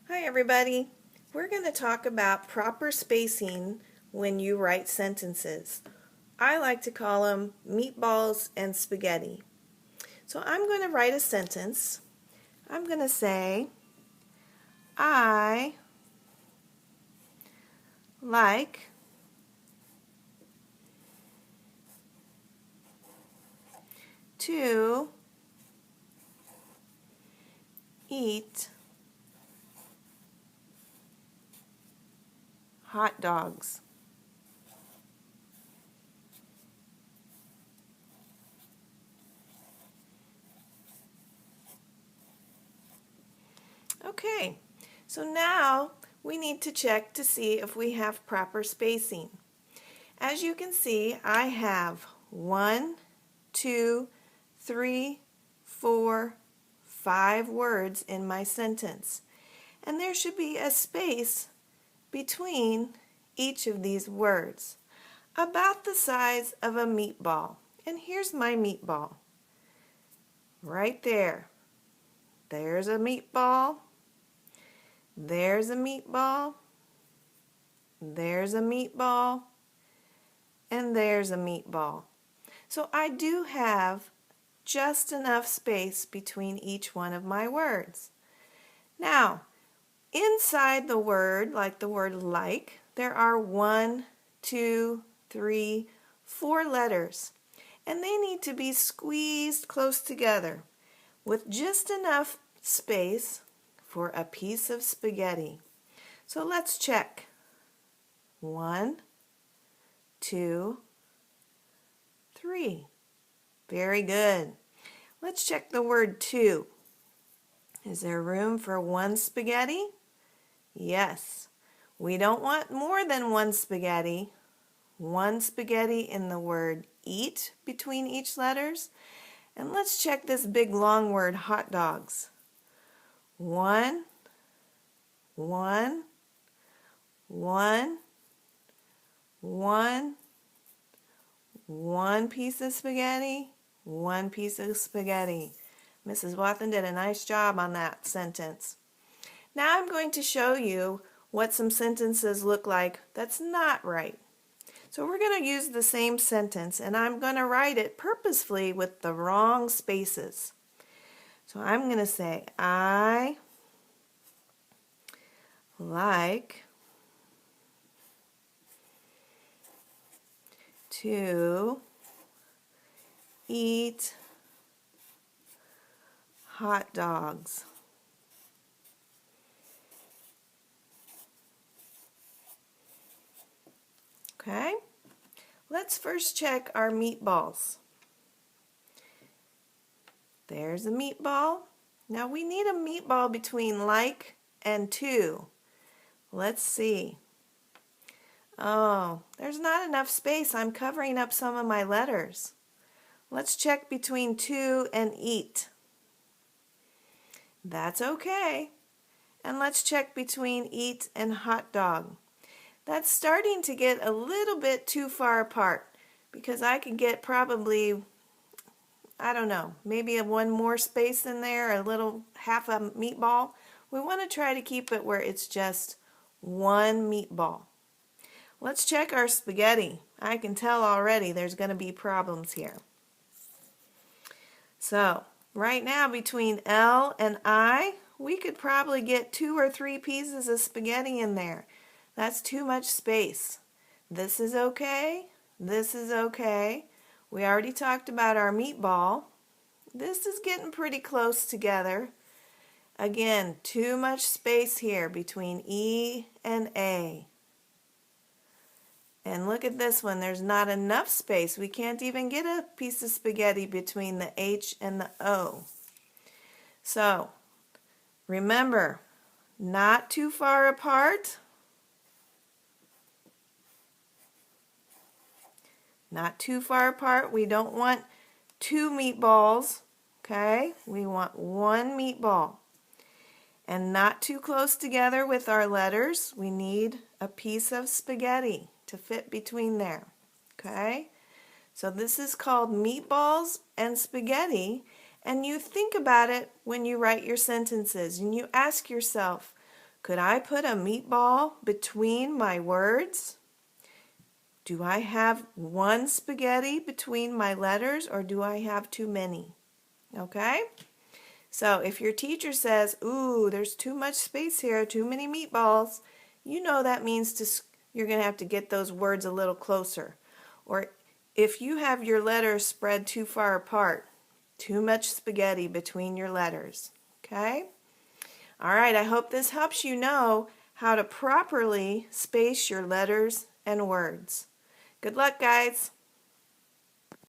Hi everybody. We're going to talk about proper spacing when you write sentences. I like to call them meatballs and spaghetti. So I'm going to write a sentence. I'm going to say, I like to eat hot dogs. Okay, so now we need to check to see if we have proper spacing. As you can see, I have 1, 2, 3, 4, 5 words in my sentence. And there should be a space between each of these words, about the size of a meatball. And here's my meatball. Right there. There's a meatball. There's a meatball. There's a meatball. And there's a meatball. So I do have just enough space between each one of my words. Now, inside the word, like the word like, there are 1, 2, 3, 4 letters, and they need to be squeezed close together with just enough space for a piece of spaghetti. So let's check. 1, 2, 3. Very good. Let's check the word two. Is there room for 1 spaghetti? Yes. We don't want more than 1 spaghetti. 1 spaghetti in the word eat between each letters. And let's check this big long word, hot dogs. 1, 1, 1, 1, 1 piece of spaghetti, 1 piece of spaghetti. Mrs. Watson did a nice job on that sentence. Now I'm going to show you what some sentences look like that's not right. So we're going to use the same sentence, and I'm going to write it purposefully with the wrong spaces. So I'm going to say, I like to eat hot dogs. Okay, let's first check our meatballs. There's a meatball. Now we need a meatball between like and to. Let's see. Oh, there's not enough space. I'm covering up some of my letters. Let's check between to and eat. That's okay. And let's check between eat and hot dog. That's starting to get a little bit too far apart because I could get probably, I don't know, maybe one more space in there, a little half a meatball. We want to try to keep it where it's just 1 meatball. Let's check our spaghetti. I can tell already there's going to be problems here. So, right now between L and I, we could probably get 2 or 3 pieces of spaghetti in there. That's too much space. This is okay. This is okay. We already talked about our meatball. This is getting pretty close together. Again, too much space here between E and A. And look at this one. There's not enough space. We can't even get a piece of spaghetti between the H and the O. So, remember, not too far apart. Not too far apart. We don't want 2 meatballs, okay? We want 1 meatball. And not too close together with our letters. We need a piece of spaghetti to fit between there, okay? So this is called meatballs and spaghetti, and you think about it when you write your sentences, and you ask yourself, Could I put a meatball between my words? Do I have one spaghetti between my letters, or do I have too many? Okay? So if your teacher says, ooh, there's too much space here, too many meatballs, you know that means you're going to have to get those words a little closer. Or if you have your letters spread too far apart, too much spaghetti between your letters. Okay? All right, I hope this helps you know how to properly space your letters and words. Good luck, guys.